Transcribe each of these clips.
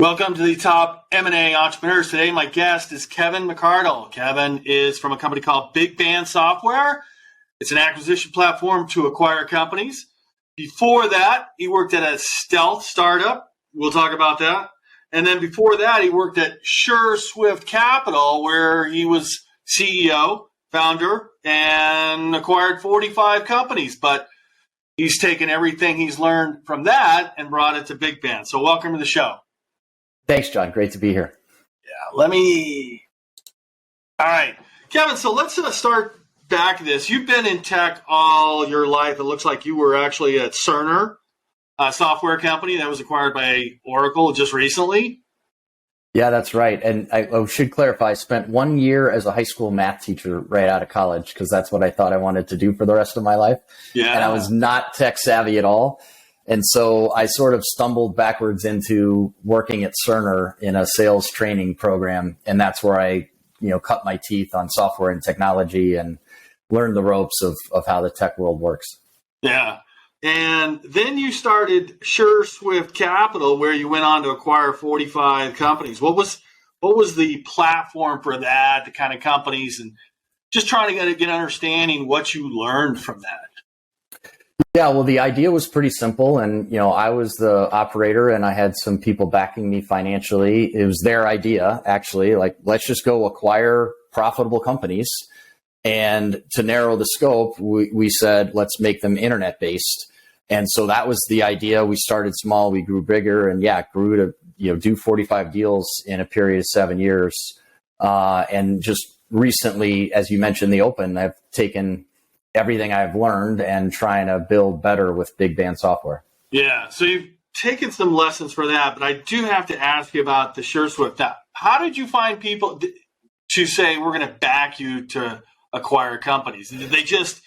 Welcome to the Top M&A Entrepreneurs. Today, my guest is Kevin McArdle. Kevin is from a company called Big Band Software. It's an acquisition platform to acquire companies. Before that, he worked at a stealth startup. We'll talk about that. And then before that, he worked at SureSwift Capital, where he was CEO, founder, and acquired 45 companies. But he's taken everything he's learned from that and brought it to Big Band. So welcome to the show. Thanks, John. Great to be here. Yeah, all right, Kevin, so let's start back this. You've been in tech all your life. It looks like you were actually at Cerner, a software company that was acquired by Oracle just recently. Yeah, that's right. And I should clarify, I spent 1 year as a high school math teacher right out of college because that's what I thought I wanted to do for the rest of my life. Yeah. And I was not tech savvy at all. And so I sort of stumbled backwards into working at Cerner in a sales training program. And that's where I, cut my teeth on software and technology and learned the ropes of how the tech world works. Yeah. And then you started SureSwift Capital, where you went on to acquire 45 companies. What was the platform for that, the kind of companies, and just trying to get an understanding what you learned from that? Yeah, well, the idea was pretty simple. And, I was the operator and I had some people backing me financially. It was their idea, actually, like, let's just go acquire profitable companies. And to narrow the scope, we said, let's make them internet based. And so that was the idea. We started small, we grew bigger, and grew to, do 45 deals in a period of 7 years. And just recently, as you mentioned, the open, I've taken everything I've learned and trying to build better with Big Band Software. Yeah. So you've taken some lessons for that, but I do have to ask you about the SureSwift. Now, how did you find people to say, we're going to back you to acquire companies? Did they just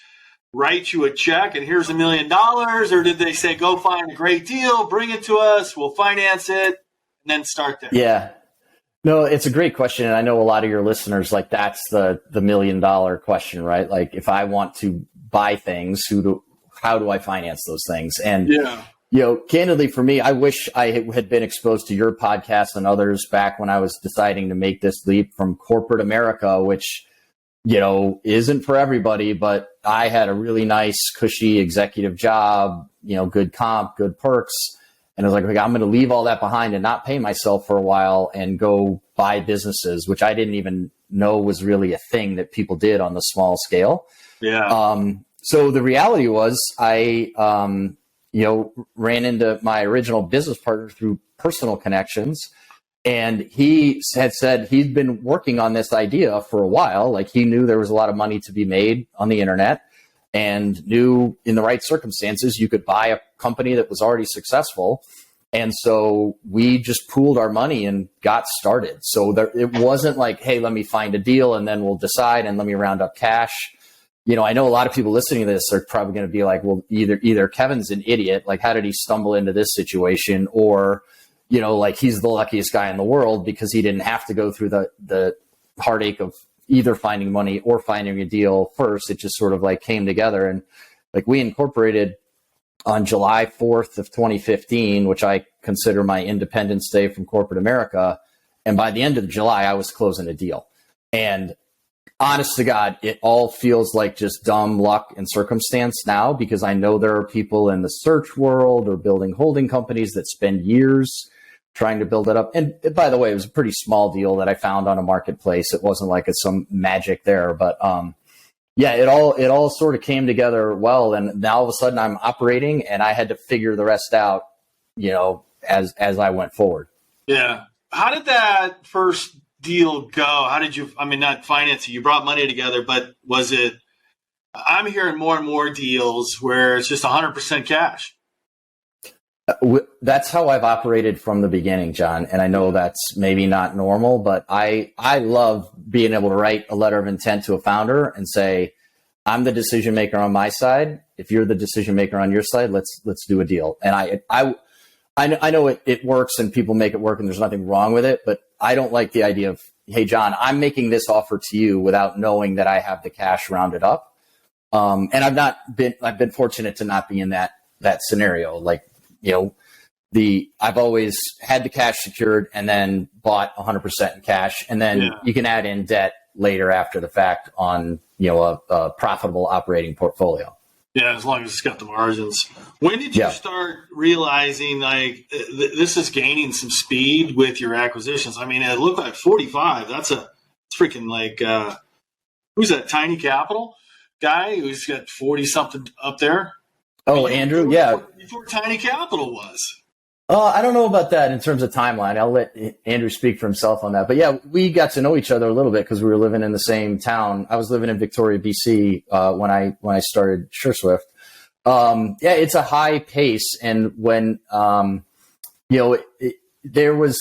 write you a check and here's $1 million? Or did they say, go find a great deal, bring it to us, we'll finance it, and then start there? Yeah. No, it's a great question. And I know a lot of your listeners, like, that's the $1 million question, right? Like, if I want to buy things, how do I finance those things? And, candidly for me, I wish I had been exposed to your podcast and others back when I was deciding to make this leap from corporate America, which, isn't for everybody, but I had a really nice, cushy executive job, good comp, good perks. And I was like, I'm going to leave all that behind and not pay myself for a while and go buy businesses, which I didn't even know was really a thing that people did on the small scale. Yeah. So the reality was I, ran into my original business partner through personal connections. And he had said he'd been working on this idea for a while. Like, he knew there was a lot of money to be made on the internet, and knew in the right circumstances you could buy a company that was already successful. And so we just pooled our money and got started. So it wasn't like, hey, let me find a deal and then we'll decide and let me round up cash. I know a lot of people listening to this are probably going to be like, well, either Kevin's an idiot, like, how did he stumble into this situation? Or, like, he's the luckiest guy in the world because he didn't have to go through the heartache of either finding money or finding a deal first. It just sort of like came together. And like, we incorporated on July 4th of 2015, which I consider my Independence Day from corporate America. And by the end of July, I was closing a deal. And honest to God, it all feels like just dumb luck and circumstance now, because I know there are people in the search world or building holding companies that spend years trying to build it up. And by the way, it was a pretty small deal that I found on a marketplace. It wasn't like it's some magic there, but it all sort of came together well. And now all of a sudden I'm operating and I had to figure the rest out, as I went forward. Yeah. How did that first deal go? How did you, not finance it, you brought money together, but was it, I'm hearing more and more deals where it's just 100% cash. That's how I've operated from the beginning, John. And I know that's maybe not normal, but I love being able to write a letter of intent to a founder and say, I'm the decision maker on my side. If you're the decision maker on your side, let's do a deal. And I know it works and people make it work and there's nothing wrong with it, but I don't like the idea of, hey, John, I'm making this offer to you without knowing that I have the cash rounded up. And I've been fortunate to not be in that scenario. Like, I've always had the cash secured and then bought 100% in cash. And then you can add in debt later after the fact on, a profitable operating portfolio. Yeah, as long as it's got the margins. When did you start realizing this is gaining some speed with your acquisitions? I mean, it looked like 45. That's freaking who's that Tiny Capital guy who's got 40 something up there? Oh, Andrew, Before Tiny Capital was. I don't know about that in terms of timeline. I'll let Andrew speak for himself on that. But yeah, we got to know each other a little bit because we were living in the same town. I was living in Victoria, BC when I started SureSwift. It's a high pace, and when there was,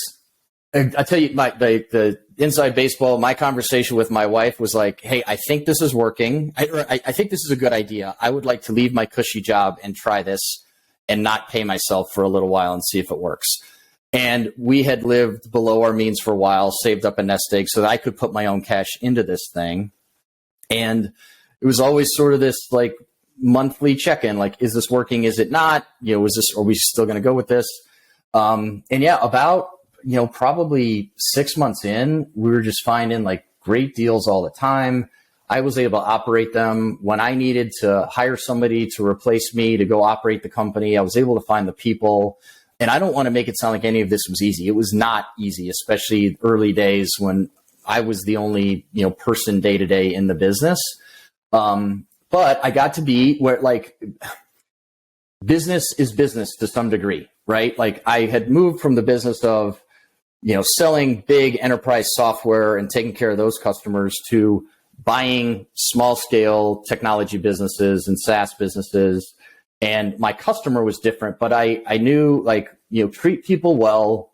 I tell you, the inside baseball. My conversation with my wife was like, "Hey, I think this is working. I think this is a good idea. I would like to leave my cushy job and try this." And not pay myself for a little while and see if it works. And we had lived below our means for a while, saved up a nest egg so that I could put my own cash into this thing. And it was always sort of this like monthly check-in, like, is this working? Is it not? Are we still going to go with this? About, probably 6 months in, we were just finding like great deals all the time. I was able to operate them. When I needed to hire somebody to replace me to go operate the company, I was able to find the people. And I don't want to make it sound like any of this was easy. It was not easy, especially early days when I was the only, person day to day in the business. But I got to be where business is business to some degree, right? Like I had moved from the business of, selling big enterprise software and taking care of those customers to buying small scale technology businesses and SaaS businesses. And my customer was different, but I knew treat people well,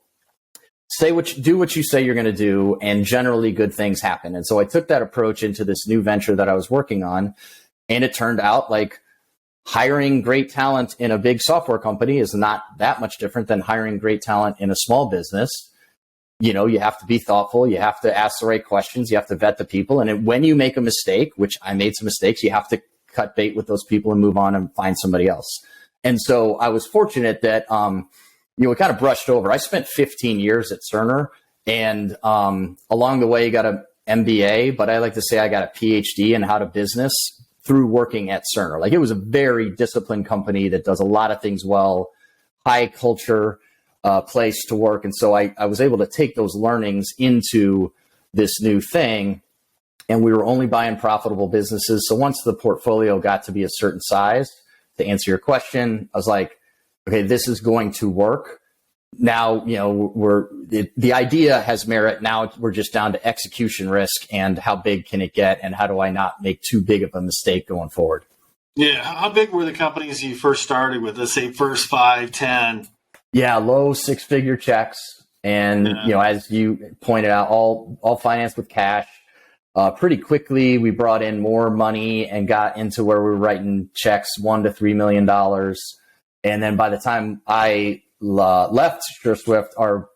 do what you say you're going to do, and generally good things happen. And so I took that approach into this new venture that I was working on. And it turned out like hiring great talent in a big software company is not that much different than hiring great talent in a small business. You have to be thoughtful. You have to ask the right questions. You have to vet the people. And when you make a mistake, which I made some mistakes, you have to cut bait with those people and move on and find somebody else. And so I was fortunate that, we kind of brushed over. I spent 15 years at Cerner, and along the way, got an MBA, but I like to say I got a PhD in how to business through working at Cerner. Like it was a very disciplined company that does a lot of things well, high culture, place to work. And so I was able to take those learnings into this new thing, and we were only buying profitable businesses. So once the portfolio got to be a certain size, to answer your question, I was like, okay, this is going to work. Now, the idea has merit. Now we're just down to execution risk and how big can it get, and how do I not make too big of a mistake going forward? Yeah. How big were the companies you first started with? Let's say first 5, 10. Yeah, low 6-figure checks. And, as you pointed out, all financed with cash. Pretty quickly, we brought in more money and got into where we were writing checks $1 to $3 million. And then by the time I left SureSwift, our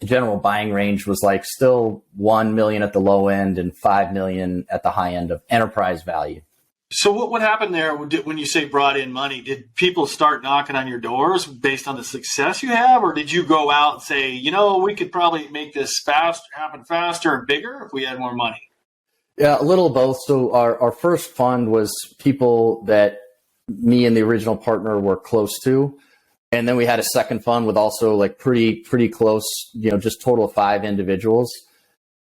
general buying range was like still 1 million at the low end and 5 million at the high end of enterprise value. So what happened there when you say brought in money? Did people start knocking on your doors based on the success you have? Or did you go out and say, we could probably make this happen faster and bigger if we had more money? Yeah, a little of both. So our first fund was people that me and the original partner were close to. And then we had a second fund with also like pretty close, just total of 5 individuals.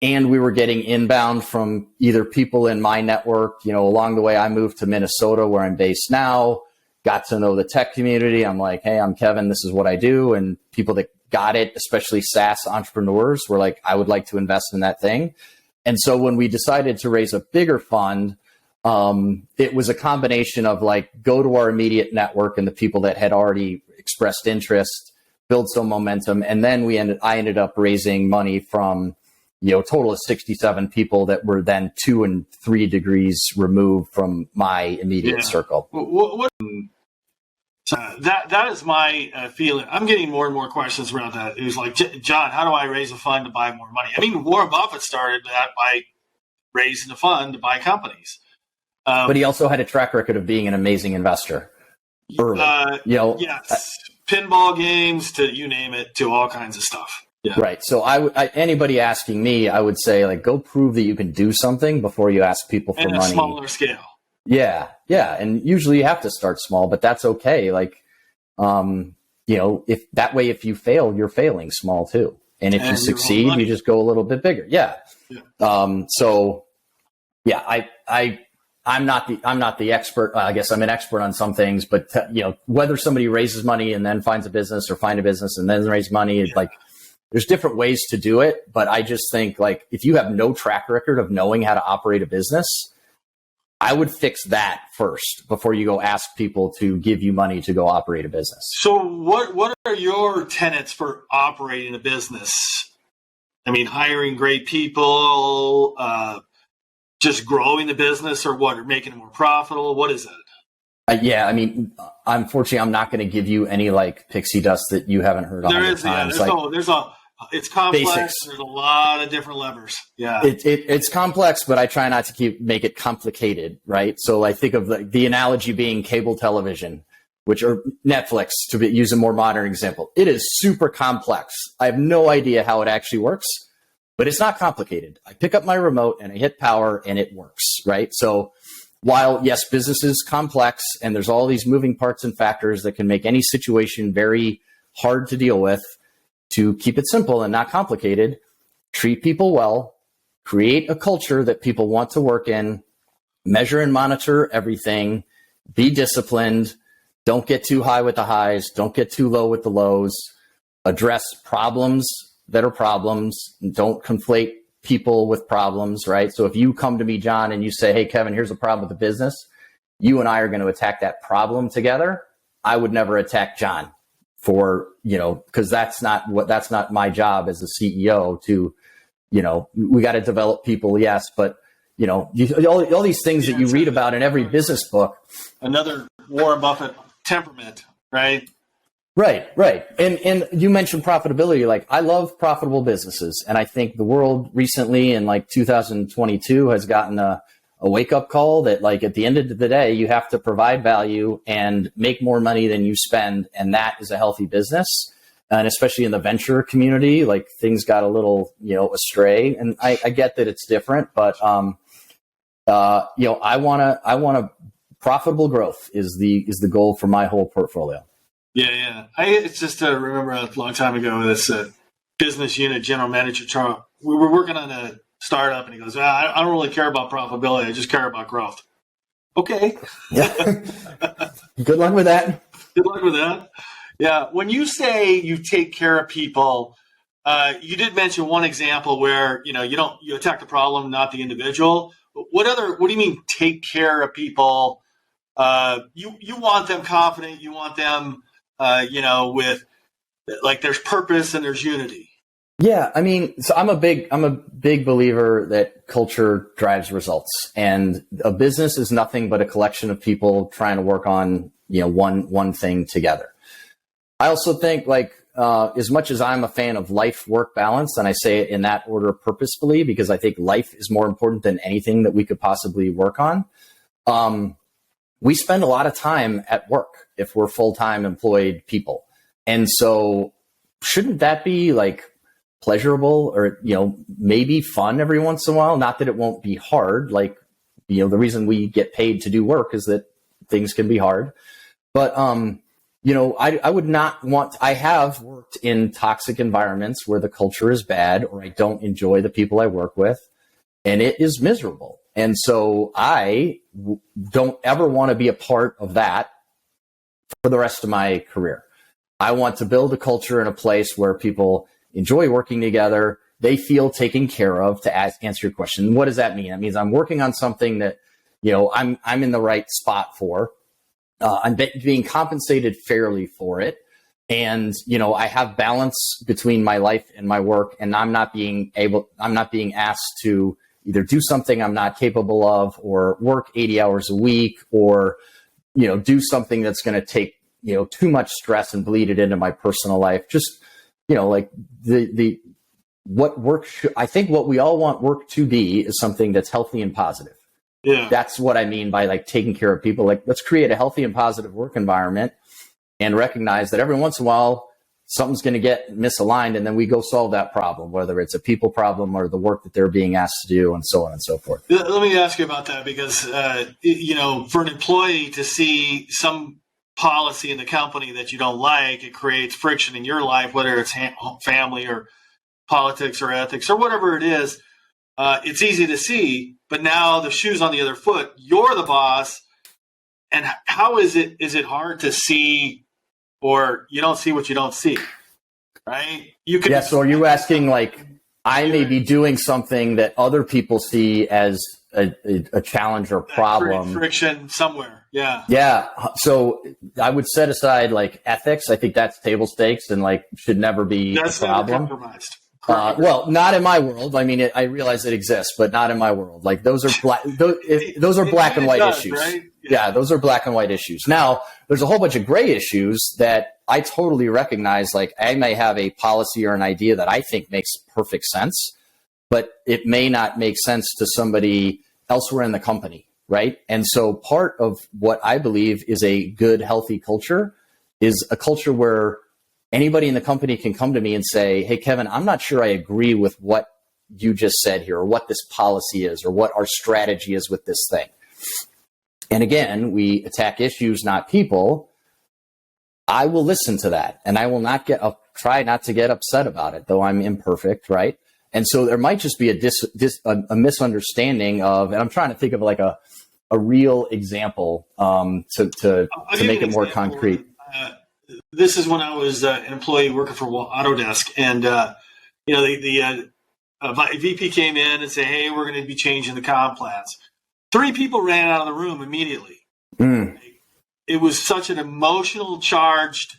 And we were getting inbound from either people in my network. Along the way, I moved to Minnesota where I'm based now, got to know the tech community. I'm like, hey, I'm Kevin. This is what I do. And people that got it, especially SaaS entrepreneurs, were like, I would like to invest in that thing. And so when we decided to raise a bigger fund, it was a combination of like, go to our immediate network and the people that had already expressed interest, build some momentum. And then I ended up raising money from, a total of 67 people that were then 2 and 3 degrees removed from my immediate circle. That is my feeling. I'm getting more and more questions around that. It was like, John, how do I raise a fund to buy more money? I mean, Warren Buffett started that by raising a fund to buy companies. But he also had a track record of being an amazing investor early. Yes. pinball games to you name it, to all kinds of stuff. Yeah. Right. So anybody asking me, I would say like, go prove that you can do something before you ask people for and money. a smaller scale. Yeah. Yeah. And usually you have to start small, but that's okay. Like, if that way, if you fail, you're failing small too. And if you succeed, you just go a little bit bigger. Yeah. So yeah, I'm not the expert. I guess I'm an expert on some things, but whether somebody raises money and then finds a business or find a business and then raise money, it's like, there's different ways to do it. But I just think like, if you have no track record of knowing how to operate a business, I would fix that first before you go ask people to give you money to go operate a business. So what are your tenets for operating a business? I mean, hiring great people, just growing the business, or what? Or making it more profitable? What is it? Yeah, I mean, unfortunately, I'm not going to give you any like pixie dust that you haven't heard on. It's complex. Basics. There's a lot of different levers. Yeah, it's complex, but I try not to make it complicated, right? So I think of the analogy being cable television, or Netflix, to use a more modern example. It is super complex. I have no idea how it actually works, but it's not complicated. I pick up my remote and I hit power and it works, right? So while, yes, business is complex and there's all these moving parts and factors that can make any situation very hard to deal with, to keep it simple and not complicated, treat people well, create a culture that people want to work in, measure and monitor everything, be disciplined, don't get too high with the highs, don't get too low with the lows, address problems that are problems, don't conflate people with problems, right? So if you come to me, John, and you say, hey, Kevin, here's a problem with the business, you and I are going to attack that problem together. I would never attack John because that's not my job as a CEO to, we got to develop people. Yes. But all these things that you read about in every business book. Another Warren Buffett temperament, right? Right. And you mentioned profitability. Like, I love profitable businesses. And I think the world recently in like 2022 has gotten a wake up call that, like, at the end of the day, you have to provide value and make more money than you spend. And that is a healthy business. And especially in the venture community, like, things got a little, astray. And I get that it's different, but, I want to profitable growth is the goal for my whole portfolio. Yeah. It's just to remember a long time ago, this business unit general manager, Charles, we were working on a startup, and he goes, I don't really care about profitability. I just care about growth. Okay. Yeah. Good luck with that. Good luck with that. Yeah. When you say you take care of people, you did mention one example where, you attack the problem, not the individual. What do you mean take care of people? You want them confident. You want them, with, like, there's purpose and there's unity. Yeah, I mean, so I'm a big believer that culture drives results, and a business is nothing but a collection of people trying to work on, one thing together. I also think, like, as much as I'm a fan of life-work balance, and I say it in that order purposefully because I think life is more important than anything that we could possibly work on. We spend a lot of time at work if we're full-time employed people, and so shouldn't that be like pleasurable or, maybe fun every once in a while? Not that it won't be hard. Like, the reason we get paid to do work is that things can be hard. But, I would not want, I have worked in toxic environments where the culture is bad, or I don't enjoy the people I work with, and it is miserable. And so I don't ever want to be a part of that for the rest of my career. I want to build a culture in a place where people enjoy working together. They feel taken care of. To answer your question, what does that mean? That means I'm working on something that, I'm in the right spot for. I'm being compensated fairly for it. And, I have balance between my life and my work, and I'm not being asked to either do something I'm not capable of, or work 80 hours a week, or, do something that's going to take, too much stress and bleed it into my personal life. Just, like what work I think what we all want work to be is something that's healthy and positive. Yeah. That's what I mean by, like, taking care of people. Like, let's create a healthy and positive work environment. and recognize that every once in a while, something's going to get misaligned, and then we go solve that problem, whether it's a people problem or the work that they're being asked to do, and so on and so forth. Let me ask you about that, because for an employee to see some policy in the company that you don't like, it creates friction in your life, whether it's family or politics or ethics or whatever it is. It's easy to see, but now the shoe's on the other foot. You're the boss, and how is it? Is it hard to see? Or you don't see what you don't see, right? You could. Yeah. So are you asking, like, I may be doing something that other people see as a challenge or problem? Friction somewhere. Yeah. Yeah. So I would set aside like ethics. I think that's table stakes and like should never be a problem. Never compromised. Well, not in my world. I mean, I realize it exists, but not in my world. Like those are black. Those are black and white issues. Right? Yeah, those are black and white issues. Now, there's a whole bunch of gray issues that I totally recognize. Like I may have a policy or an idea that I think makes perfect sense, but it may not make sense to somebody elsewhere in the company, right? And so part of what I believe is a good, healthy culture is a culture where anybody in the company can come to me and say, hey, Kevin, I'm not sure I agree with what you just said here, or what this policy is, or what our strategy is with this thing. And again, we attack issues, not people. I will listen to that, and I will I'll try not to get upset about it, though I'm imperfect, right? And so there might just be a misunderstanding of, and I'm trying to think of like a real example to make it more concrete. This is when I was an employee working for Autodesk, and the VP came in and said, "Hey, we're going to be changing the comp plans." 3 people ran out of the room immediately. It was such an emotional charged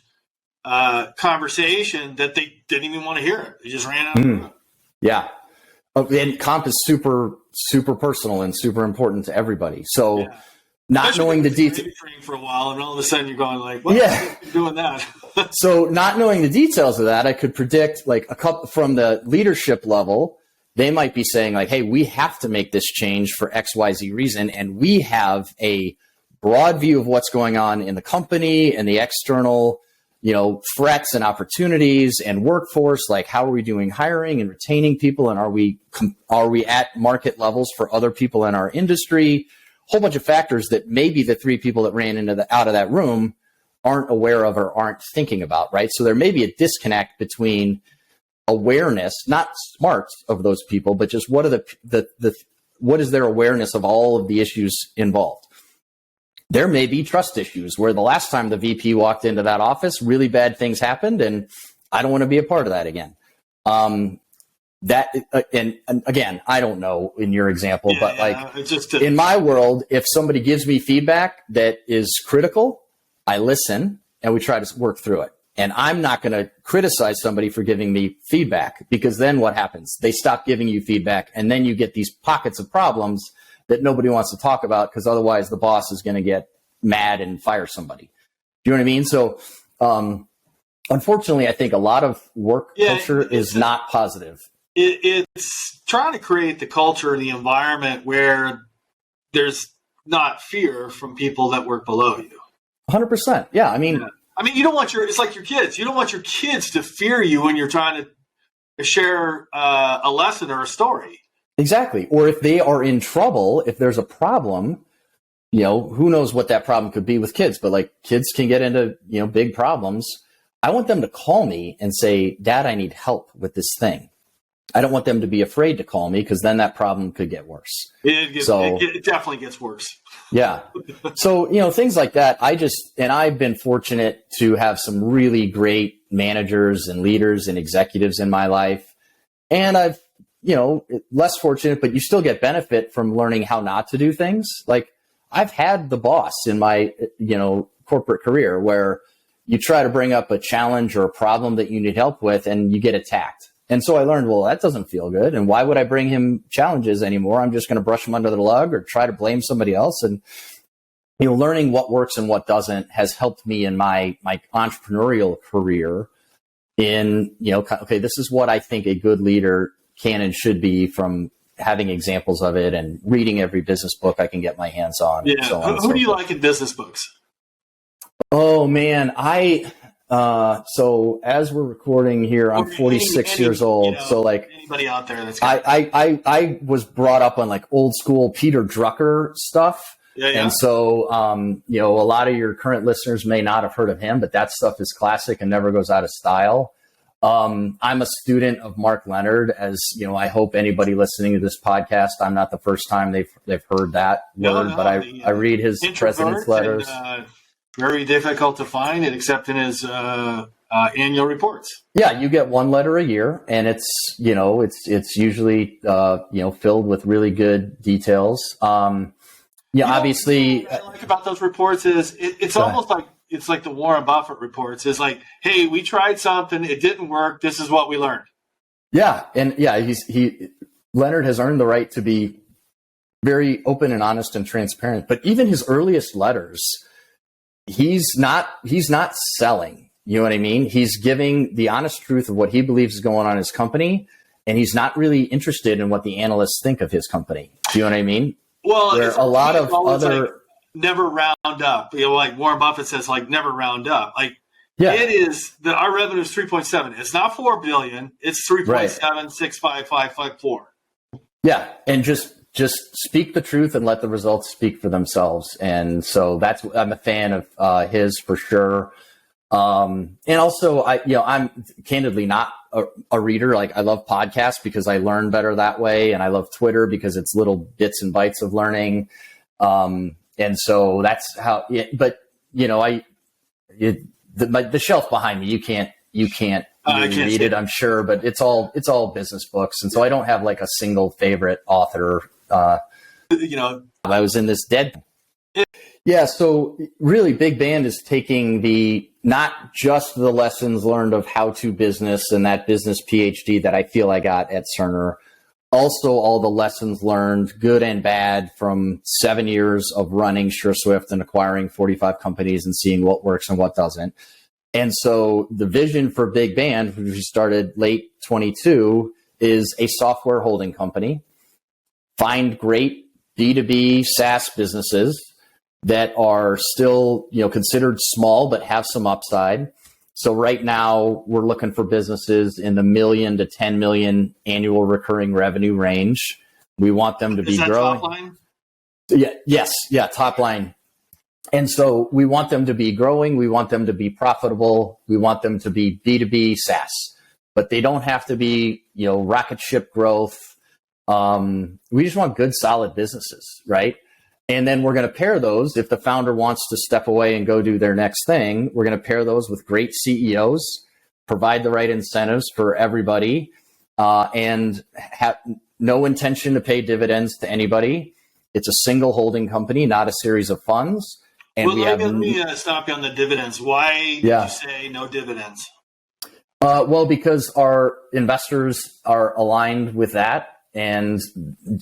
conversation that they didn't even want to hear it. They just ran out of the room. Yeah. And comp is super, super personal and super important to everybody. So not knowing the details for a while, and all of a sudden you're going like, "What? Yeah, doing that." So not knowing the details of that, I could predict like a couple from the leadership level. They might be saying like, hey, we have to make this change for XYZ reason. And we have a broad view of what's going on in the company and the external, threats and opportunities and workforce. Like, how are we doing hiring and retaining people? And are we at market levels for other people in our industry? Whole bunch of factors that maybe the 3 people that ran out of that room aren't aware of or aren't thinking about, right? So there may be a disconnect between awareness, not smarts of those people, but just what are what is their awareness of all of the issues involved. There may be trust issues where the last time the VP walked into that office, really bad things happened, and I don't want to be a part of that again. And again, I don't know in your example, but in my world, if somebody gives me feedback that is critical, I listen and we try to work through it. And I'm not going to criticize somebody for giving me feedback, because then what happens? They stop giving you feedback, and then you get these pockets of problems that nobody wants to talk about, because otherwise the boss is going to get mad and fire somebody. Do you know what I mean? So unfortunately, I think a lot of work culture is not positive. It's trying to create the culture, the environment where there's not fear from people that work below you. 100%. Yeah. I mean, you don't want it's like your kids. You don't want your kids to fear you when you're trying to share a lesson or a story. Exactly. Or if they are in trouble, if there's a problem, who knows what that problem could be with kids, but like kids can get into, big problems. I want them to call me and say, Dad, I need help with this thing. I don't want them to be afraid to call me, because then that problem could get worse. It definitely gets worse. Yeah. So, things like that. I've been fortunate to have some really great managers and leaders and executives in my life. And I've, less fortunate, but you still get benefit from learning how not to do things. Like I've had the boss in my, corporate career where you try to bring up a challenge or a problem that you need help with and you get attacked. And so I learned, well, that doesn't feel good. And why would I bring him challenges anymore? I'm just going to brush them under the rug or try to blame somebody else. And, learning what works and what doesn't has helped me in my entrepreneurial career in, okay, this is what I think a good leader can and should be, from having examples of it and reading every business book I can get my hands on. Yeah. And so on Who do you like in business books? Oh man, so as we're recording here, I'm 46 years old. So like anybody out there that's I was brought up on like old school Peter Drucker stuff. Yeah. And so, a lot of your current listeners may not have heard of him, but that stuff is classic and never goes out of style. I'm a student of Mark Leonard, as you know. I hope anybody listening to this podcast, I'm not the first time they've heard that word, but I read his president's letters. And, very difficult to find, except in his annual reports. Yeah, you get one letter a year, and it's usually filled with really good details. Obviously, what I like about those reports is it's almost like it's like the Warren Buffett reports. It's like, hey, we tried something, it didn't work. This is what we learned. Yeah, and Leonard has earned the right to be very open and honest and transparent. But even his earliest letters, he's not selling. You know what I mean? He's giving the honest truth of what he believes is going on in his company, and he's not really interested in what the analysts think of his company. Do you know what I mean? Well, there are a lot of other. Like, never round up. Like Warren Buffett says, like never round up. Like it is our revenue is 3.7. It's not 4 billion. It's 3.765554. Yeah, and just speak the truth and let the results speak for themselves. And so I'm a fan of his for sure. And also I'm candidly not a reader. Like I love podcasts because I learn better that way. And I love Twitter because it's little bits and bytes of learning. And so that's how, the shelf behind me, you can't read it, I'm sure, but it's all business books. And so I don't have like a single favorite author. I was in this dead. Yeah. So really Big Band is taking not just the lessons learned of how to business and that business PhD that I feel I got at Cerner, also all the lessons learned, good and bad, from 7 years of running SureSwift and acquiring 45 companies and seeing what works and what doesn't. And so the vision for Big Band, which we started late 22, is a software holding company. Find great B2B SaaS businesses that are still, considered small but have some upside. So right now we're looking for businesses in the $1 million to 10 million annual recurring revenue range. We want them to be growing. Top line? Yes. Top line. And so we want them to be growing. We want them to be profitable. We want them to be B2B SaaS, but they don't have to be, rocket ship growth. We just want good, solid businesses, right? And then we're going to pair those. If the founder wants to step away and go do their next thing, we're going to pair those with great CEOs, provide the right incentives for everybody, and have no intention to pay dividends to anybody. It's a single holding company, not a series of funds. And let me stop you on the dividends. Why did you say no dividends? Well, because our investors are aligned with that and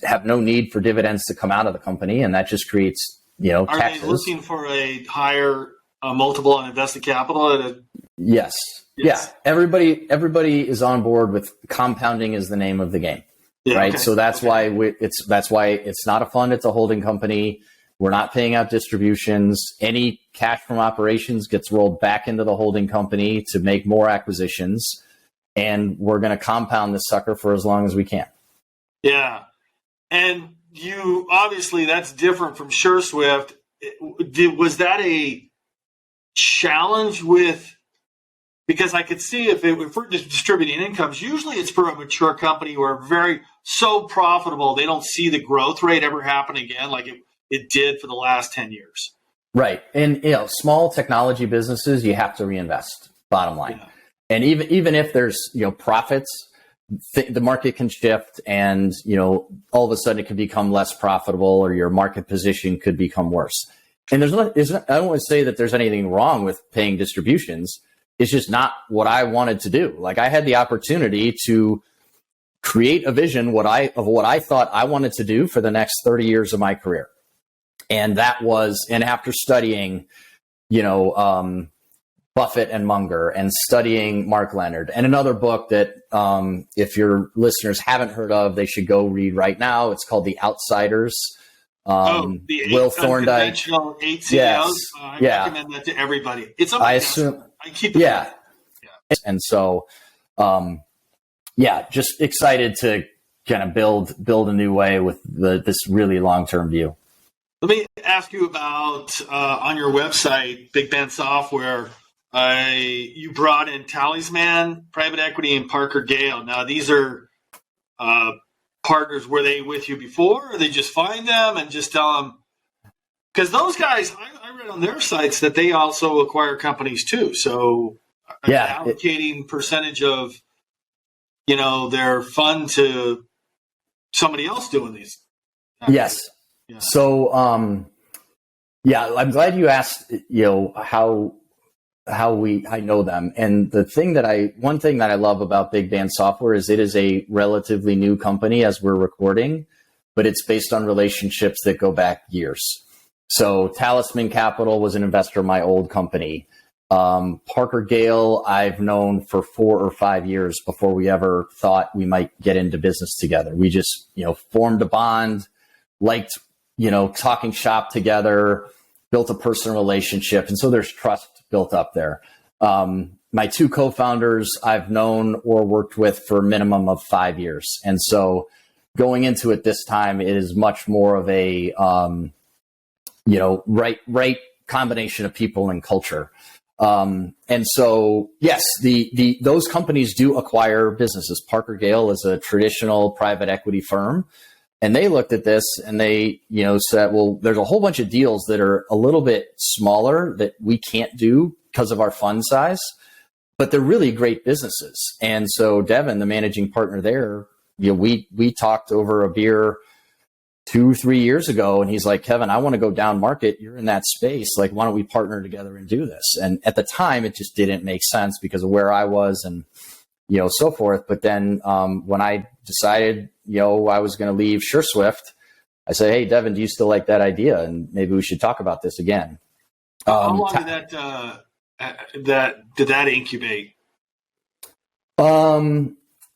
have no need for dividends to come out of the company, and that just creates, taxes. Are they looking for a higher multiple on invested capital? Yes. Yeah. Everybody is on board with compounding is the name of the game, right? Okay. So that's why it's not a fund; it's a holding company. We're not paying out distributions. Any cash from operations gets rolled back into the holding company to make more acquisitions, and we're going to compound this sucker for as long as we can. Yeah. And you obviously that's different from SureSwift. Was that a challenge because I could see if we're distributing incomes, usually it's for a mature company who are so profitable, they don't see the growth rate ever happen again like it did for the last 10 years. Right. And, small technology businesses, you have to reinvest, bottom line. Yeah. And even if there's, profits, the market can shift and, all of a sudden it can become less profitable or your market position could become worse. And I don't want to say that there's anything wrong with paying distributions. It's just not what I wanted to do. Like I had the opportunity to create a vision of what I thought I wanted to do for the next 30 years of my career. And after studying, Buffett and Munger and studying Mark Leonard and another book that if your listeners haven't heard of, they should go read right now. It's called The Outsiders. The Will Thorndike. Conventional 8 CEOs. Yes. I Yeah. recommend that to everybody. It's on my I desk. assume. I keep it. Yeah. And so, just excited to kind of build a new way with this really long-term view. Let me ask you about on your website, Big Ben Software. You brought in Talisman, Private Equity, and Parker Gale. Now, these are partners. Were they with you before, or they just find them and just tell them? Because those guys, I read on their sites that they also acquire companies too. So, allocating percentage of their fund to somebody else doing these. Yes. Yeah. So, I'm glad you asked. How I know them, and one thing that I love about Big Band Software is it is a relatively new company as we're recording, but it's based on relationships that go back years. So, Talisman Capital was an investor in my old company. Parker Gale, I've known for 4 or 5 years before we ever thought we might get into business together. We just, formed a bond, liked, talking shop together, built a personal relationship. And so there's trust built up there. My 2 co-founders I've known or worked with for a minimum of 5 years. And so going into it this time, it is much more of a, right combination of people and culture. And so, yes, those companies do acquire businesses. Parker Gale is a traditional private equity firm, and they looked at this and they, said, well, there's a whole bunch of deals that are a little bit smaller that we can't do because of our fund size, but they're really great businesses. And so Devin, the managing partner there, we talked over a beer 2-3 years ago, and he's like, Kevin, I want to go down market. You're in that space. Like, why don't we partner together and do this? And at the time, it just didn't make sense because of where I was and, so forth. But then when I decided, I was going to leave SureSwift, I said, hey, Devin, do you still like that idea? And maybe we should talk about this again. How long did that incubate?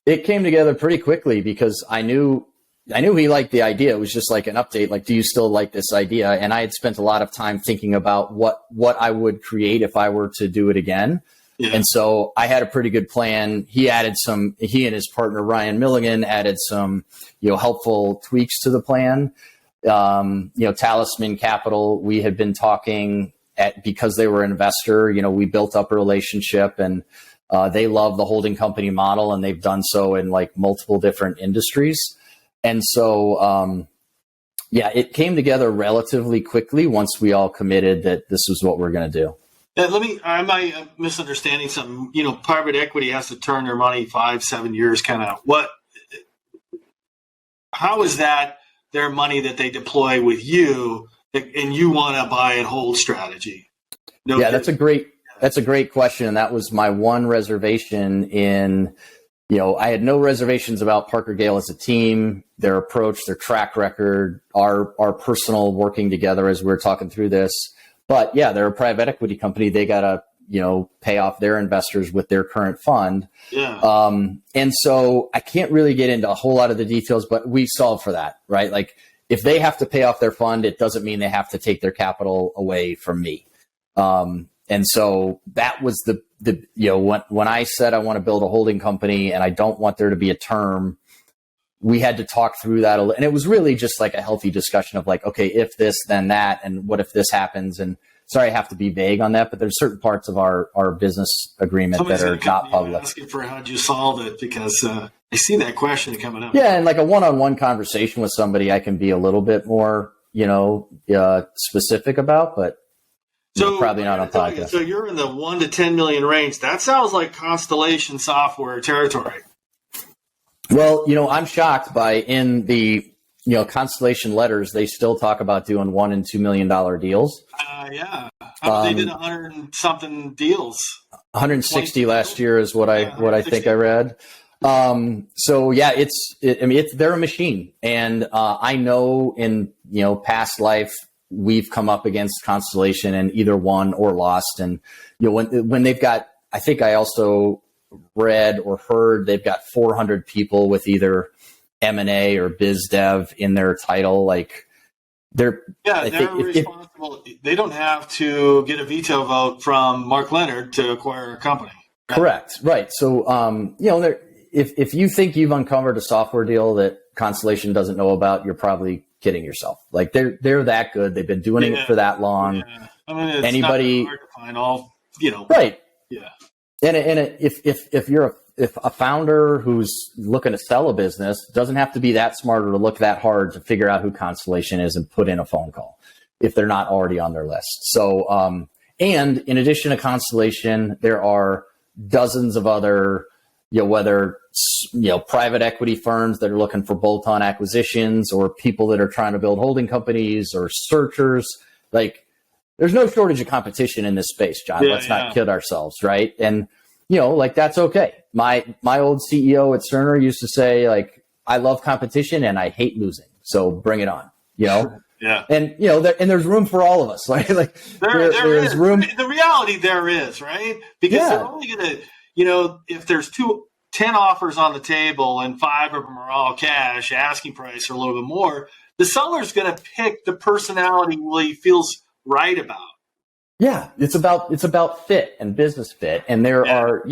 It came together pretty quickly because I knew he liked the idea. It was just like an update. Like, do you still like this idea? And I had spent a lot of time thinking about what I would create if I were to do it again. Yeah. And so I had a pretty good plan. He and his partner, Ryan Milligan, added some, helpful tweaks to the plan. Talisman Capital, we had been talking because they were an investor, we built up a relationship, and they love the holding company model, and they've done so in like multiple different industries. And so, it came together relatively quickly once we all committed that this was what we're going to do. Am I misunderstanding something? Private equity has to turn their money 5-7 years, kind of. How is that their money that they deploy with you, and you want to buy and hold strategy? That's a great question. And that was my one reservation in, I had no reservations about Parker Gale as a team, their approach, their track record, our personal working together as we were talking through this. But yeah, they're a private equity company. They got to, pay off their investors with their current fund. Yeah. And so I can't really get into a whole lot of the details, but we solved for that, right? Like, if they have to pay off their fund, it doesn't mean they have to take their capital away from me. And so that was when I said I want to build a holding company and I don't want there to be a term, we had to talk through that. And it was really just like a healthy discussion of like, okay, if this, then that, and what if this happens? And sorry, I have to be vague on that, but there's certain parts of our business agreement that are not public. Asking for how'd you solve it, because I see that question coming up. Yeah, and like a one-on-one conversation with somebody, I can be a little bit more, specific about, but probably not on podcast. So you're in the 1 to 10 million range. That sounds like Constellation software territory. Well, I'm shocked by in the Constellation letters, they still talk about doing $1 and $2 million deals. Yeah, they did 100 and something deals. 160 last year is what I think I read. So yeah, they're a machine, and I know in past life we've come up against Constellation and either won or lost, and when they've got, I think I also read or heard they've got 400 people with either M&A or biz dev in their title. Like, they're responsible. They don't have to get a veto vote from Mark Leonard to acquire a company. Right? Correct. Right. So, if you think you've uncovered a software deal that Constellation doesn't know about, you're probably kidding yourself. Like they're that good. They've been doing it for that long. Yeah. I mean, it's anybody not hard to find all, right. Yeah. And if a founder who's looking to sell a business doesn't have to be that smart or to look that hard to figure out who Constellation is and put in a phone call if they're not already on their list. So, and in addition to Constellation, there are dozens of other, whether, private equity firms that are looking for bolt-on acquisitions or people that are trying to build holding companies or searchers. Like, there's no shortage of competition in this space, John. Let's not kid ourselves, right? And, that's okay. My old CEO at Cerner used to say, like, I love competition and I hate losing. So bring it on, Yeah. And, and there's room for all of us. Right? Like there is room. The reality there is, right? Because they're only going to, if there's 10 offers on the table and 5 of them are all cash, asking price or a little bit more, the seller's going to pick the personality he feels right about. Yeah, it's about fit and business fit. And there are,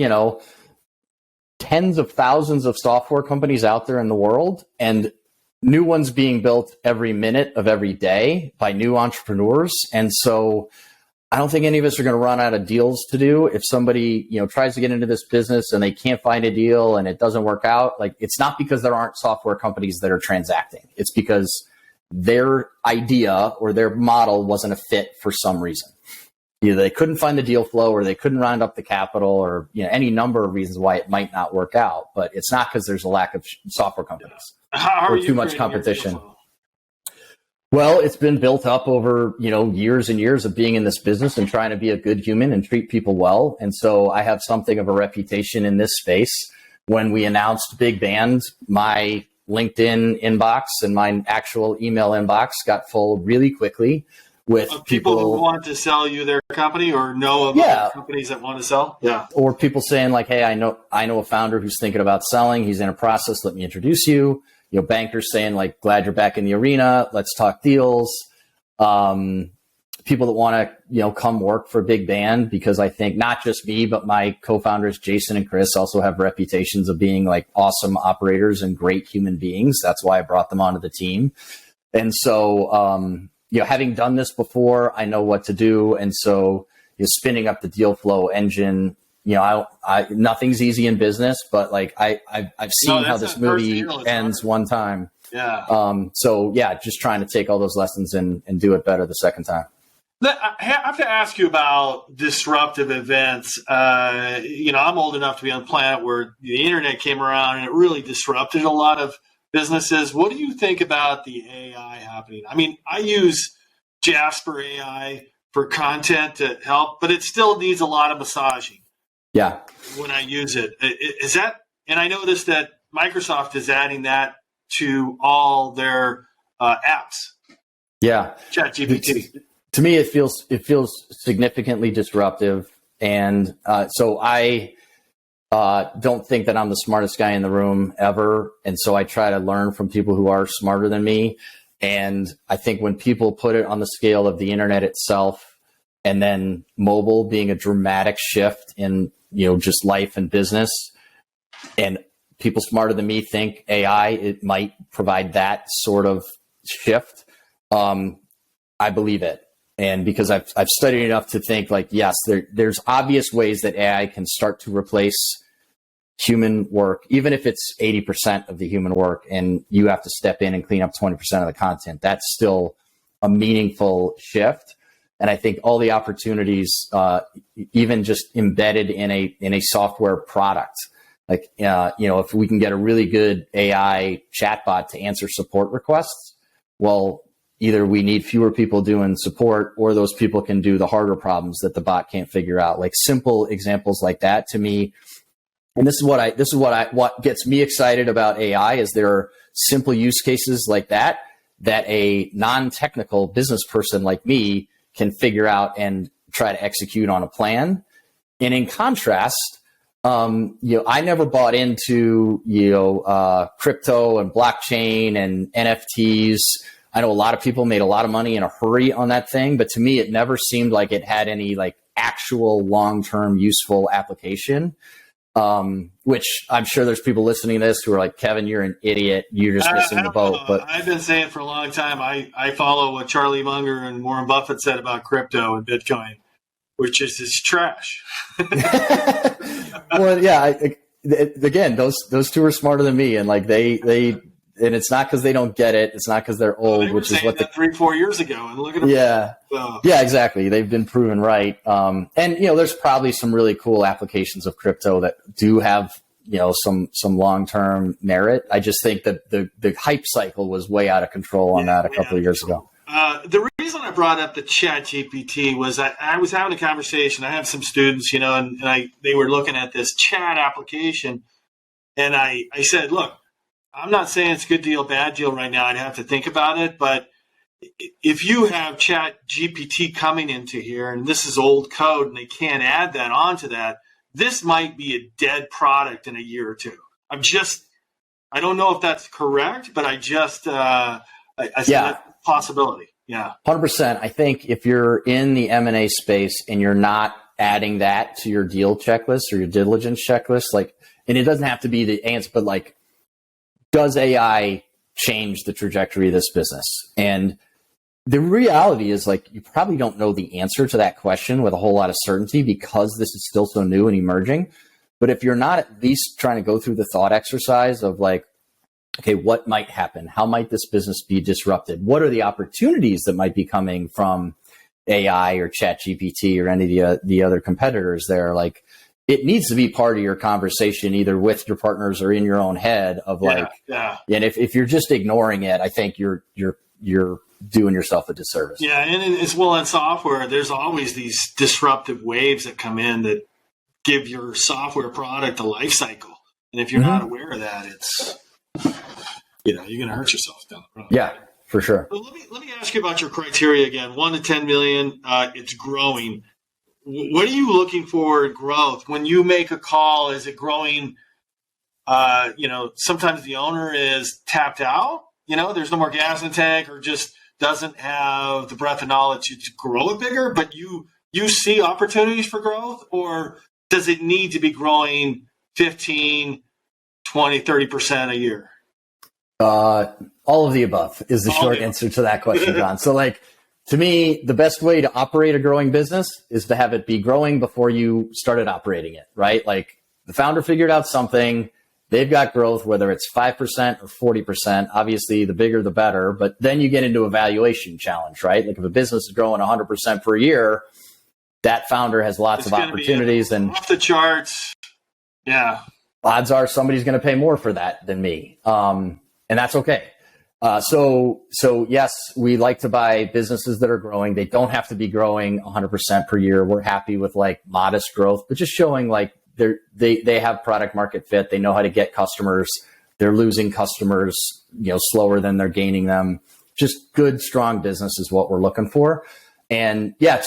tens of thousands of software companies out there in the world, and new ones being built every minute of every day by new entrepreneurs. And so I don't think any of us are going to run out of deals to do. If somebody, tries to get into this business and they can't find a deal and it doesn't work out, like, it's not because there aren't software companies that are transacting. It's because their idea or their model wasn't a fit for some reason. Either they couldn't find the deal flow or they couldn't round up the capital or, any number of reasons why it might not work out. But it's not because there's a lack of software companies or too much competition. Well, it's been built up over, years and years of being in this business and trying to be a good human and treat people well. And so I have something of a reputation in this space. When we announced Big Band, my LinkedIn inbox and my actual email inbox got full really quickly with people who want to sell you their company or know of other companies that want to sell. Yeah. Or people saying like, hey, I know a founder who's thinking about selling. He's in a process. Let me introduce you. Bankers saying like, glad you're back in the arena. Let's talk deals. People that want to, come work for Big Band, because I think not just me, but my co-founders, Jason and Chris, also have reputations of being like awesome operators and great human beings. That's why I brought them onto the team. And so, having done this before, I know what to do. And so spinning up the deal flow engine, nothing's easy in business, but like I've seen how this movie ends one time. Yeah. Just trying to take all those lessons and do it better the second time. I have to ask you about disruptive events. I'm old enough to be on the planet where the internet came around and it really disrupted a lot of businesses. What do you think about the AI happening? I mean, I use Jasper AI for content to help, but it still needs a lot of massaging. Yeah. When I use it, is that, and I noticed that Microsoft is adding that to all their apps. Yeah. ChatGPT. To me, it feels significantly disruptive. And so I don't think that I'm the smartest guy in the room ever. And so I try to learn from people who are smarter than me. And I think when people put it on the scale of the internet itself, and then mobile being a dramatic shift in, just life and business, and people smarter than me think AI, it might provide that sort of shift. I believe it. And because I've studied enough to think like, yes, there's obvious ways that AI can start to replace human work, even if it's 80% of the human work and you have to step in and clean up 20% of the content. That's still a meaningful shift. And I think all the opportunities, even just embedded in a software product, like, if we can get a really good AI chatbot to answer support requests, well, either we need fewer people doing support or those people can do the harder problems that the bot can't figure out. Like simple examples like that to me. And this is what gets me excited about AI is there are simple use cases like that a non-technical business person like me can figure out and try to execute on a plan. And in contrast, I never bought into, crypto and blockchain and NFTs I know a lot of people made a lot of money in a hurry on that thing, but to me, it never seemed like it had any like actual long-term useful application. Which I'm sure there's people listening to this who are like, Kevin, you're an idiot. You're just missing the boat. But I've been saying for a long time, I follow what Charlie Munger and Warren Buffett said about crypto and Bitcoin, which is it's trash. well, yeah, again, those two are smarter than me. And like and it's not because they don't get it. It's not because they're old, they which is what 3-4 years ago. And look at them. Yeah. Yeah, exactly. They've been proven right. And, there's probably some really cool applications of crypto that do have, some long-term merit. I just think that the hype cycle was way out of control on that a couple of years ago. The reason I brought up the Chat GPT was I was having a conversation. I have some students, and they were looking at this chat application. And I said, look, I'm not saying it's a good deal, bad deal right now. I'd have to think about it. But if you have Chat GPT coming into here, and this is old code, and they can't add that onto that, this might be a dead product in a year or two. I don't know if that's correct, but I said that's a possibility. Yeah. 100%. I think if you're in the M&A space and you're not adding that to your deal checklist or your diligence checklist, and it doesn't have to be the answer, but does AI change the trajectory of this business? And the reality is you probably don't know the answer to that question with a whole lot of certainty because this is still so new and emerging. But if you're not at least trying to go through the thought exercise of okay, what might happen? How might this business be disrupted? What are the opportunities that might be coming from AI or ChatGPT or any of the other competitors there? It needs to be part of your conversation, either with your partners or in your own head of and if you're just ignoring it, I think you're doing yourself a disservice. Yeah. And as well in software, there's always these disruptive waves that come in that give your software product a life cycle. And if you're not aware of that, it's, you're going to hurt yourself down the road. Yeah, for sure. So let me ask you about your criteria again. 1 to 10 million, it's growing. What are you looking for in growth? When you make a call, is it growing? Sometimes the owner is tapped out. There's no more gas in the tank or just doesn't have the breadth of knowledge to grow it bigger, but you see opportunities for growth, or does it need to be growing 15, 20, 30% a year? All of the above is the short answer to that question, John. So to me, the best way to operate a growing business is to have it be growing before you started operating it, right? The founder figured out something, they've got growth, whether it's 5% or 40%, obviously the bigger, the better, but then you get into a valuation challenge, right? If a business is growing 100% per year, that founder has lots of opportunities and off the charts. Yeah. Odds are somebody's going to pay more for that than me. And that's okay. So yes, we like to buy businesses that are growing. They don't have to be growing 100% per year. We're happy with modest growth, but just showing they have product market fit. They know how to get customers. They're losing customers, slower than they're gaining them. Just good, strong business is what we're looking for. And yeah,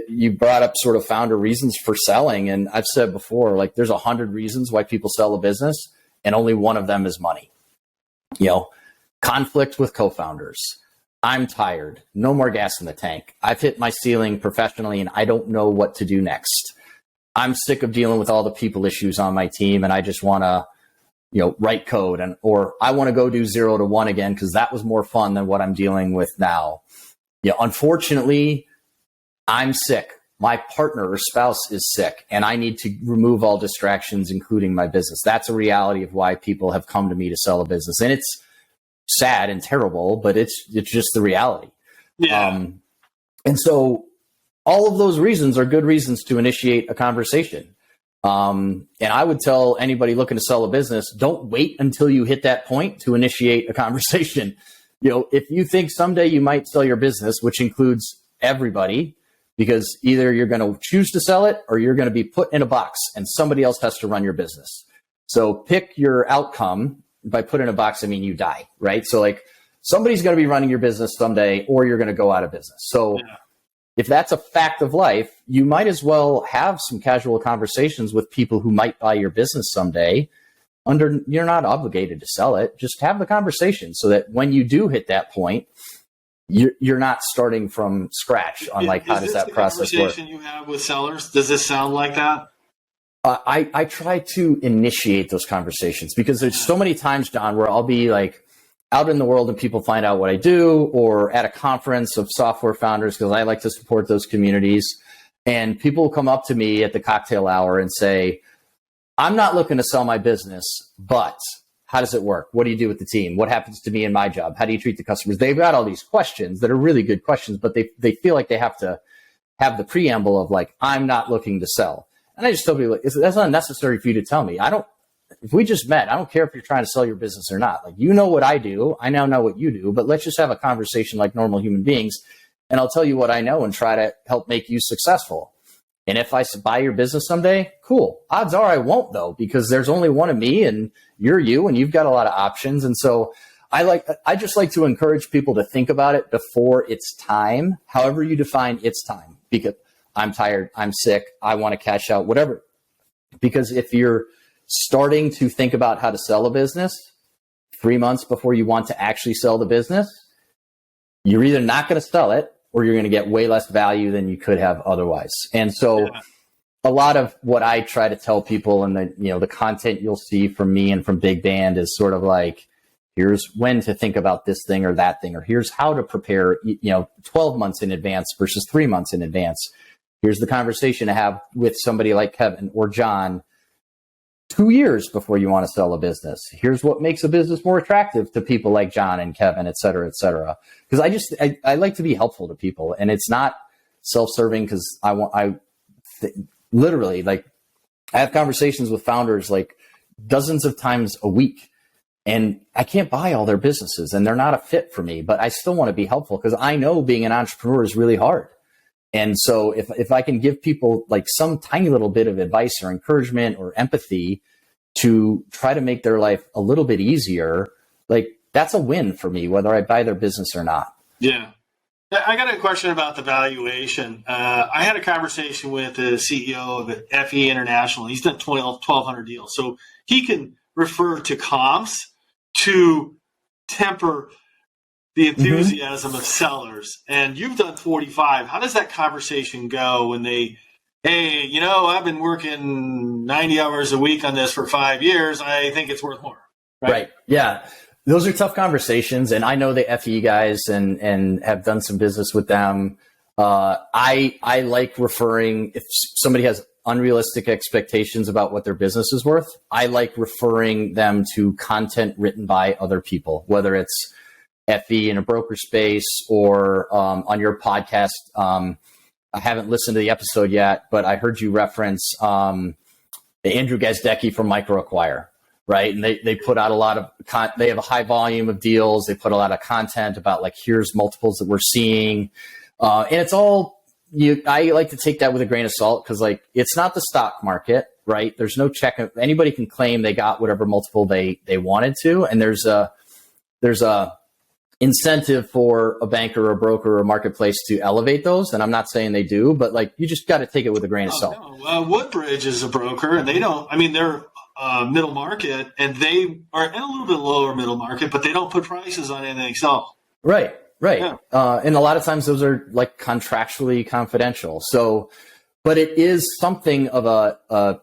you brought up sort of founder reasons for selling. And I've said before, there's 100 reasons why people sell a business and only one of them is money. Conflict with co-founders. I'm tired. No more gas in the tank. I've hit my ceiling professionally and I don't know what to do next. I'm sick of dealing with all the people issues on my team and I just want to, write code or I want to go do 0 to 1 again because that was more fun than what I'm dealing with now. Unfortunately, I'm sick. My partner or spouse is sick and I need to remove all distractions, including my business. That's a reality of why people have come to me to sell a business. And it's sad and terrible, but it's just the reality. Yeah. And so all of those reasons are good reasons to initiate a conversation. And I would tell anybody looking to sell a business, don't wait until you hit that point to initiate a conversation. If you think someday you might sell your business, which includes everybody, because either you're going to choose to sell it or you're going to be put in a box and somebody else has to run your business. So pick your outcome. By put in a box, I mean you die, right? So somebody's going to be running your business someday or you're going to go out of business. So if that's a fact of life, you might as well have some casual conversations with people who might buy your business someday you're not obligated to sell it. Just have the conversation so that when you do hit that point, you're not starting from scratch on like, how does that process work? Conversation you have with sellers, does this sound like that? I try to initiate those conversations because there's so many times, John, where I'll be like out in the world and people find out what I do, or at a conference of software founders, because I like to support those communities. And people will come up to me at the cocktail hour and say, I'm not looking to sell my business, but how does it work? What do you do with the team? What happens to me in my job? How do you treat the customers? They've got all these questions that are really good questions, but they feel like they have to have the preamble of like, I'm not looking to sell. And I just tell people, that's not necessary for you to tell me. If we just met, I don't care if you're trying to sell your business or not. Like, you know what I do. I now know what you do, but let's just have a conversation like normal human beings. And I'll tell you what I know and try to help make you successful. And if I buy your business someday, cool. Odds are I won't, though, because there's only one of me and you're you and you've got a lot of options. And so I just like to encourage people to think about it before it's time, however you define it's time, because I'm tired, I'm sick, I want to cash out, whatever. Because if you're starting to think about how to sell a business 3 months before you want to actually sell the business, you're either not going to sell it or you're going to get way less value than you could have otherwise. And so a lot of what I try to tell people, and the content you'll see from me and from Big Band, is sort of like, here's when to think about this thing or that thing, or here's how to prepare, 12 months in advance versus 3 months in advance. Here's the conversation to have with somebody like Kevin or John 2 years before you want to sell a business. Here's what makes a business more attractive to people like John and Kevin, et cetera, et cetera. Because I like to be helpful to people, and it's not self-serving, because literally, like, I have conversations with founders like dozens of times a week, and I can't buy all their businesses and they're not a fit for me, but I still want to be helpful because I know being an entrepreneur is really hard. And so if I can give people like some tiny little bit of advice or encouragement or empathy to try to make their life a little bit easier, like, that's a win for me, whether I buy their business or not. Yeah. I got a question about the valuation. I had a conversation with the CEO of FE International. He's done 1,200 deals. So he can refer to comps to temper the enthusiasm of sellers. And you've done 45. How does that conversation go when hey, I've been working 90 hours a week on this for 5 years. I think it's worth more. Right. Yeah. Those are tough conversations. And I know the FE guys and have done some business with them. I like referring, if somebody has unrealistic expectations about what their business is worth, I like referring them to content written by other people, whether it's FE in a broker space or on your podcast. I haven't listened to the episode yet, but I heard you reference Andrew Gazdecki from MicroAcquire, right? And they put out a lot of they have a high volume of deals. They put a lot of content about like, here's multiples that we're seeing. And it's all, I like to take that with a grain of salt, because like, it's not the stock market, right? There's no check. Anybody can claim they got whatever multiple they wanted to. And there's a incentive for a banker or a broker or a marketplace to elevate those. And I'm not saying they do, but like, you just got to take it with a grain of salt. No. Woodbridge is a broker, and they're middle market, and they are in a little bit lower middle market, but they don't put prices on anything they sell. Right. Yeah. And a lot of times those are like contractually confidential. So, but it is something of a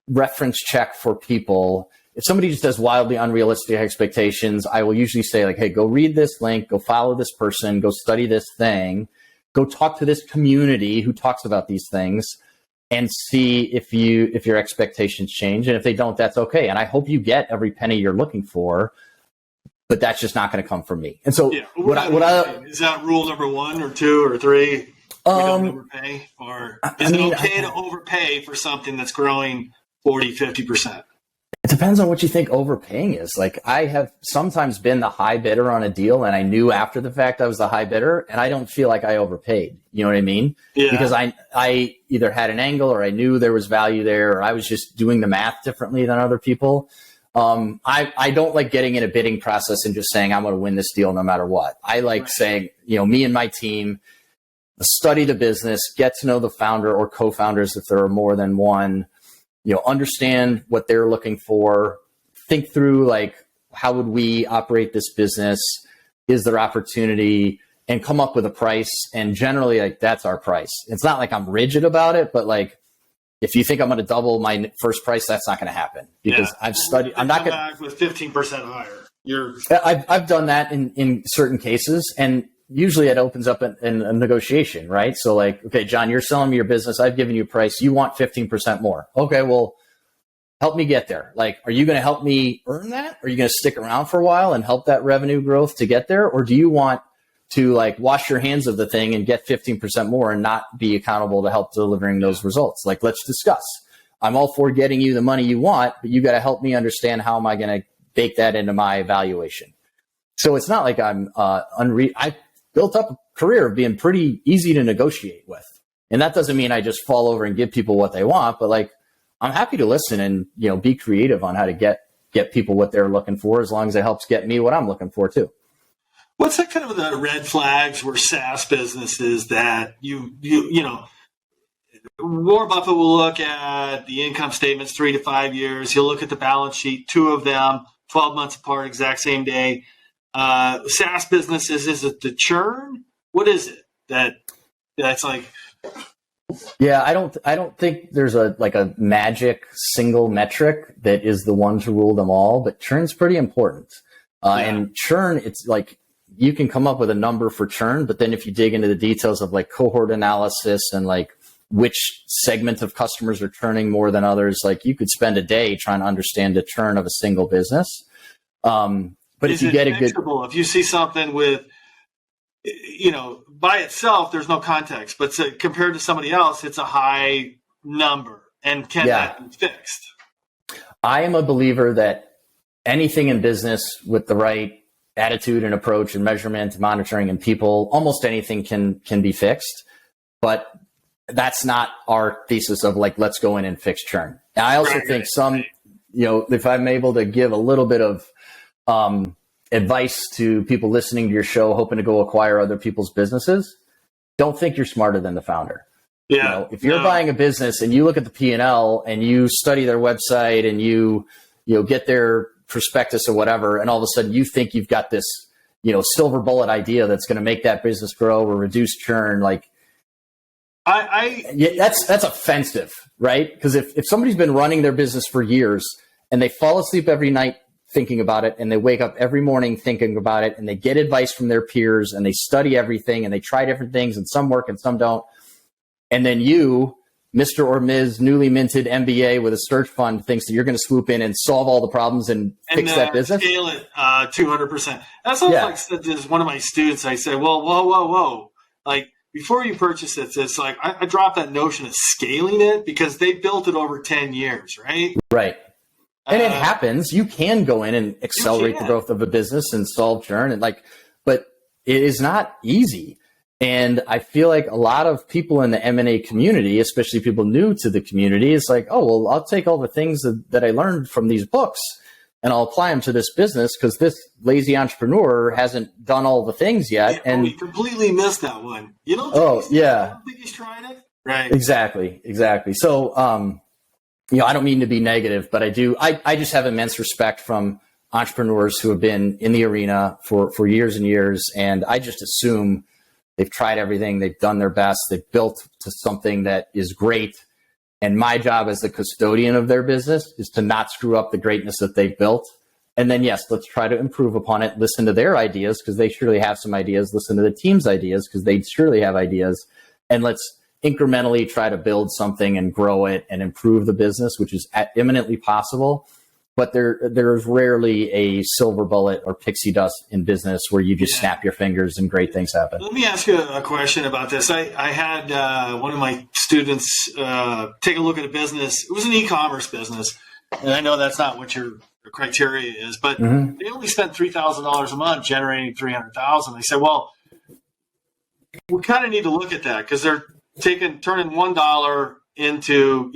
reference check for people. If somebody just has wildly unrealistic expectations, I will usually say like, hey, go read this link, go follow this person, go study this thing, go talk to this community who talks about these things, and see if your expectations change. And if they don't, that's okay. And I hope you get every penny you're looking for, but that's just not going to come from me. And so is that rule number 1 or 2 or 3? We don't overpay, or is it okay to overpay for something that's growing 40, 50%? It depends on what you think overpaying is. Like, I have sometimes been the high bidder on a deal, and I knew after the fact I was the high bidder, and I don't feel like I overpaid. You know what I mean? Yeah. Because I either had an angle, or I knew there was value there, or I was just doing the math differently than other people. I don't like getting in a bidding process and just saying I'm going to win this deal no matter what. I like saying, me and my team study the business, get to know the founder or co-founders if there are more than one, understand what they're looking for, think through like, how would we operate this business? Is there opportunity? And come up with a price. And generally, like, that's our price. It's not like I'm rigid about it, but like, if you think I'm going to double my first price, that's not going to happen because I've studied. I'm not going to back with 15% higher. I've done that in certain cases, and usually it opens up in a negotiation, right? So like, okay, John, you're selling me your business. I've given you a price. You want 15% more. Okay, well, help me get there. Like, are you going to help me earn that? Are you going to stick around for a while and help that revenue growth to get there? Or do you want to like wash your hands of the thing and get 15% more and not be accountable to help delivering those results? Like, let's discuss. I'm all for getting you the money you want, but you got to help me understand how am I going to bake that into my evaluation. So it's not like I'm I built up a career of being pretty easy to negotiate with. And that doesn't mean I just fall over and give people what they want, but like, I'm happy to listen and, you know, be creative on how to get people what they're looking for, as long as it helps get me what I'm looking for too. What's the kind of the red flags for SaaS businesses that you know, Warren Buffett will look at the income statements 3 to 5 years. He'll look at the balance sheet, 2 of them, 12 months apart, exact same day. SaaS businesses, is it the churn? What is it that's like? Yeah, I don't think there's a magic single metric that is the one to rule them all, but churn's pretty important. And churn, it's like, you can come up with a number for churn, but then if you dig into the details of like cohort analysis and like which segment of customers are churning more than others, like you could spend a day trying to understand the churn of a single business. But if you get a good, if you see something with, you know, by itself, there's no context, but compared to somebody else, it's a high number, and can that be fixed? I am a believer that anything in business with the right attitude and approach and measurement, monitoring, and people, almost anything can be fixed. But that's not our thesis of like, let's go in and fix churn. And I also think you know, if I'm able to give a little bit of advice to people listening to your show, hoping to go acquire other people's businesses, don't think you're smarter than the founder. Yeah. You know, if you're buying a business and you look at the P&L and you study their website and you get their prospectus or whatever, and all of a sudden you think you've got this, you know, silver bullet idea that's going to make that business grow or reduce churn, like that's offensive, right? Because if somebody's been running their business for years and they fall asleep every night thinking about it, and they wake up every morning thinking about it, and they get advice from their peers, and they study everything, and they try different things, and some work and some don't, and then you, Mr. or Ms. newly minted MBA with a search fund, thinks that you're going to swoop in and solve all the problems and fix that business. Scale it 200%. That's what I said to one of my students. I said, well, whoa. Like, before you purchase it, it's like, I dropped that notion of scaling it because they built it over 10 years, right? Right. And it happens. You can go in and accelerate the growth of a business and solve churn, and but it is not easy. And I feel like a lot of people in the M&A community, especially people new to the community, is like, oh, well, I'll take all the things that I learned from these books and I'll apply them to this business because this lazy entrepreneur hasn't done all the things yet. And we completely missed that one. You don't think I don't think he's tried it? Right. Exactly. So, you know, I don't mean to be negative, but I do. I just have immense respect from entrepreneurs who have been in the arena for years and years. And I just assume they've tried everything. They've done their best. They've built to something that is great. And my job as the custodian of their business is to not screw up the greatness that they've built. And then, yes, let's try to improve upon it. Listen to their ideas because they surely have some ideas. Listen to the team's ideas because they surely have ideas. And let's incrementally try to build something and grow it and improve the business, which is imminently possible. But there's rarely a silver bullet or pixie dust in business where you just snap your fingers and great things happen. Let me ask you a question about this. I had one of my students take a look at a business. It was an e-commerce business. And I know that's not what your criteria is, but they only spent $3,000 a month generating $300,000. I said, well, we kind of need to look at that because they're turning $1 into,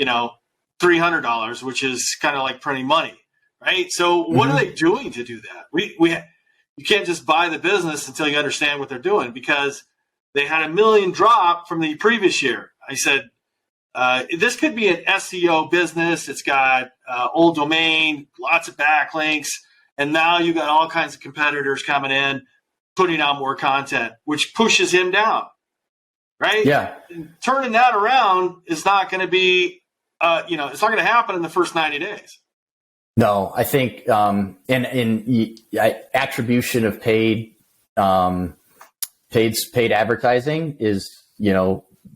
$300, which is kind of like printing money, right? So what are they doing to do that? You can't just buy the business until you understand what they're doing because they had $1 million drop from the previous year. I said, this could be an SEO business. It's got old domain, lots of backlinks, and now you've got all kinds of competitors coming in, putting out more content, which pushes him down, right? Yeah. And turning that around is not going to be, it's not going to happen in the first 90 days. No, I think attribution of paid advertising is,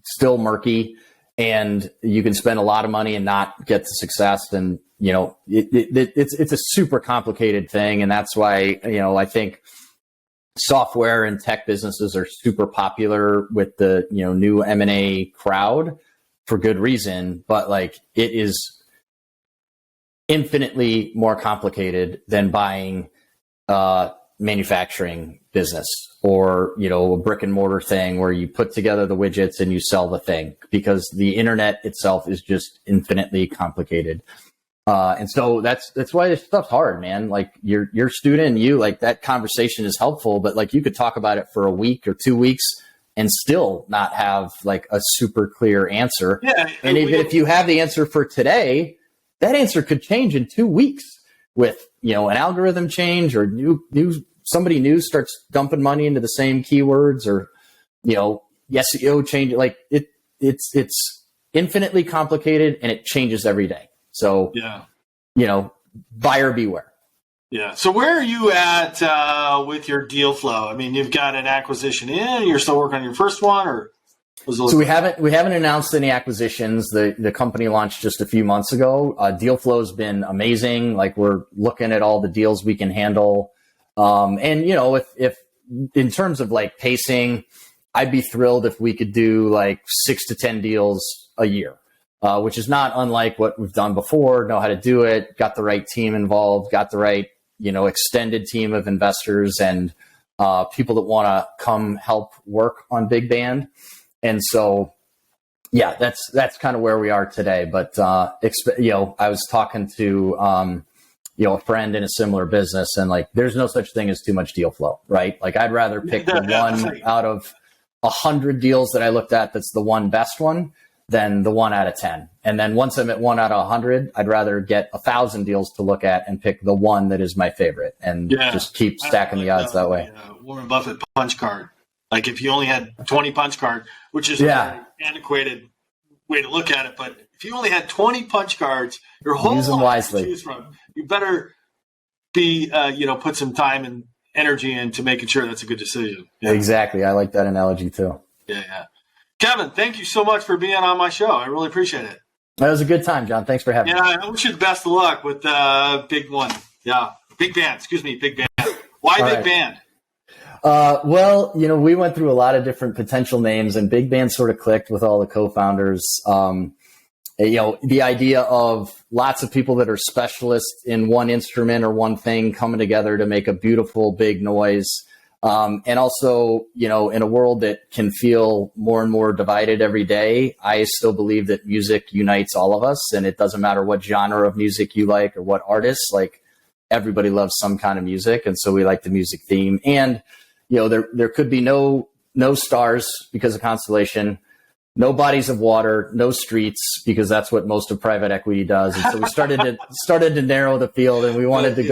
still murky, and you can spend a lot of money and not get the success. And, it's a super complicated thing. And that's why, I think software and tech businesses are super popular with the, new M&A crowd for good reason. But it is infinitely more complicated than buying manufacturing business or, a brick and mortar thing where you put together the widgets and you sell the thing, because the internet itself is just infinitely complicated. And so that's why this stuff's hard, man. Like your student and that conversation is helpful, but you could talk about it for a week or 2 weeks and still not have a super clear answer. Yeah, and even if you have the answer for today, that answer could change in 2 weeks with, an algorithm change or somebody new starts dumping money into the same keywords, or, SEO change. It's infinitely complicated and it changes every day. So, buyer beware. Yeah. So where are you at with your deal flow? I mean, you've got an acquisition in, you're still working on your first one, or? So we haven't announced any acquisitions. The company launched just a few months ago. Deal flow has been amazing. We're looking at all the deals we can handle. And if in terms of pacing, I'd be thrilled if we could do 6 to 10 deals a year, which is not unlike what we've done before. Know how to do it. Got the right team involved. Got the right extended team of investors and people that want to come help work on Big Band. And so, yeah, that's kind of where we are today. But, I was talking to, a friend in a similar business, and there's no such thing as too much deal flow, right? I'd rather pick the one out of 100 deals that I looked at that's the one best one than the 1 out of 10. And then once I'm at 1 out of 100, I'd rather get 1,000 deals to look at and pick the one that is my favorite, and just keep stacking the odds that way. Warren Buffett punch card. If you only had 20 punch cards, which is a very antiquated way to look at it, but if you only had 20 punch cards, your whole use them wisely. To choose from, you better be, put some time and energy into making sure that's a good decision. Yeah. Exactly. I like that analogy too. Yeah. Kevin, thank you so much for being on my show. I really appreciate it. That was a good time, John. Thanks for having me. Yeah, I wish you the best of luck with Big One. Yeah, Big Band. Big Band. Why Big Band? Well, we went through a lot of different potential names, and Big Band sort of clicked with all the co-founders. The idea of lots of people that are specialists in one instrument or one thing coming together to make a beautiful big noise. And also, in a world that can feel more and more divided every day, I still believe that music unites all of us, and it doesn't matter what genre of music you like or what artists. Everybody loves some kind of music, and so we like the music theme. And there could be no stars because of Constellation, no bodies of water, no streets, because that's what most of private equity does. And so we started to narrow the field, and we wanted to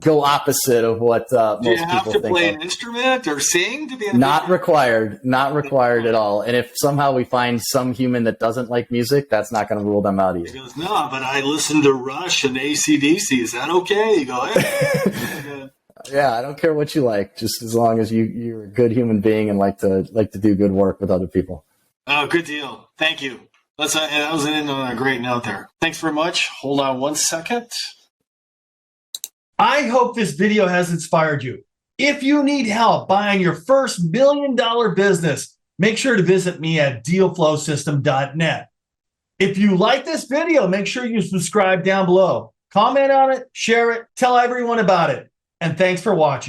go opposite of what most people think. Do you have to play an instrument or sing to be not required at all. And if somehow we find some human that doesn't like music, that's not going to rule them out either. He goes, no, but I listen to Rush and AC/DC. Is that okay? You go, hey. Yeah, I don't care what you like, just as long as you're a good human being and like to do good work with other people. Oh, good deal. Thank you. That was a great note there. Thanks very much. Hold on one second. I hope this video has inspired you. If you need help buying your first $1 million business, make sure to visit me at dealflowsystem.net. If you like this video, make sure you subscribe down below. Comment on it, share it, tell everyone about it. And thanks for watching.